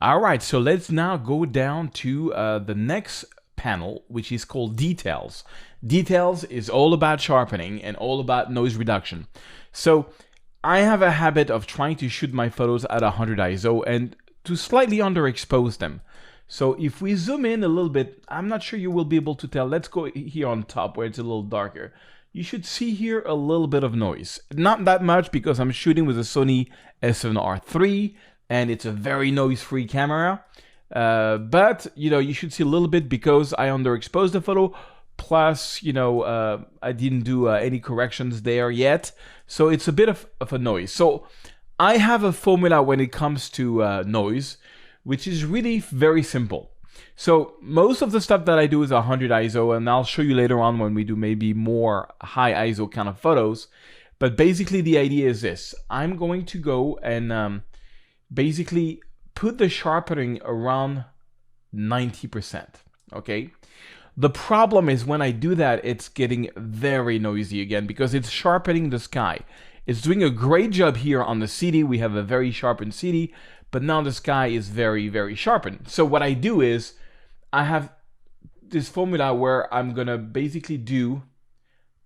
All right, so let's now go down to the next panel, which is called Details. Details is all about sharpening and all about noise reduction. So I have a habit of trying to shoot my photos at 100 ISO and to slightly underexpose them. So if we zoom in a little bit, I'm not sure you will be able to tell. Let's go here on top where it's a little darker. You should see here a little bit of noise. Not that much because I'm shooting with a Sony a7R III and it's a very noise-free camera. But you should see a little bit because I underexposed the photo. Plus, I didn't do any corrections there yet. So it's a bit of a noise. So I have a formula when it comes to noise, which is really very simple. So most of the stuff that I do is 100 ISO, and I'll show you later on when we do maybe more high ISO kind of photos. But basically the idea is this. I'm going to go and basically put the sharpening around 90%, okay? The problem is when I do that, it's getting very noisy again because it's sharpening the sky. It's doing a great job here on the city. We have a very sharpened city, but now the sky is very, very sharpened. So what I do is I have this formula where I'm gonna basically do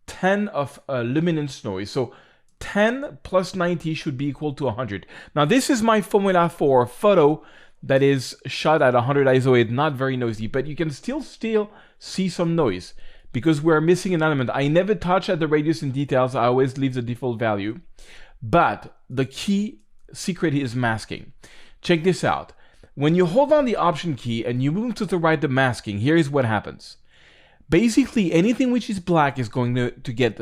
10 of luminance noise. So 10 plus 90 should be equal to 100. Now this is my formula for a photo that is shot at 100 ISO. It's not very noisy, but you can still see some noise because we're missing an element. I never touch at the radius and details. I always leave the default value. But the key secret is masking. Check this out. When you hold on the Option key and you move to the right the masking, here is what happens. Basically, anything which is black is going to get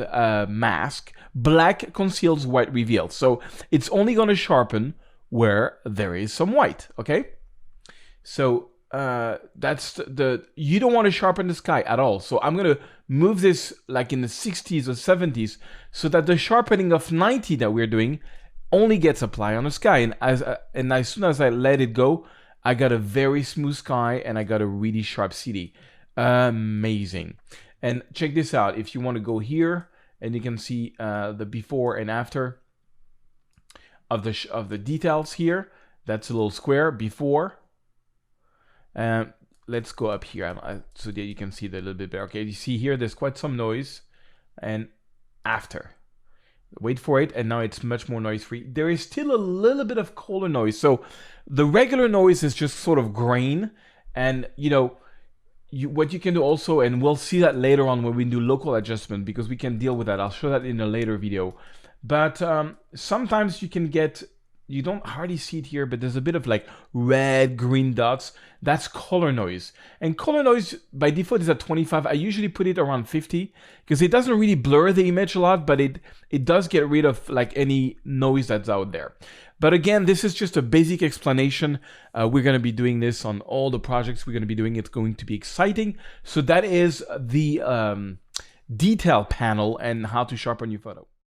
mask. Black conceals, white reveals. So it's only going to sharpen where there is some white, okay? So that's you don't want to sharpen the sky at all. So I'm going to move this like in the 60s or 70s so that the sharpening of 90 that we're doing only gets applied on the sky. And as soon as I let it go, I got a very smooth sky and I got a really sharp city. Amazing. And check this out. If you want to go here and you can see the before and after of the details here. That's a little square before. Let's go up here so that you can see that a little bit better. Okay, you see here there's quite some noise and after. Wait for it, and now it's much more noise free. There is still a little bit of color noise. So the regular noise is just sort of grain, and what you can do also, and we'll see that later on when we do local adjustment because we can deal with that. I'll show that in a later video. But sometimes you don't hardly see it here, but there's a bit of like red, green dots. That's color noise. And color noise by default is at 25. I usually put it around 50 because it doesn't really blur the image a lot, but it does get rid of like any noise that's out there. But again, this is just a basic explanation. We're going to be doing this on all the projects we're going to be doing. It's going to be exciting. So that is the detail panel and how to sharpen your photo.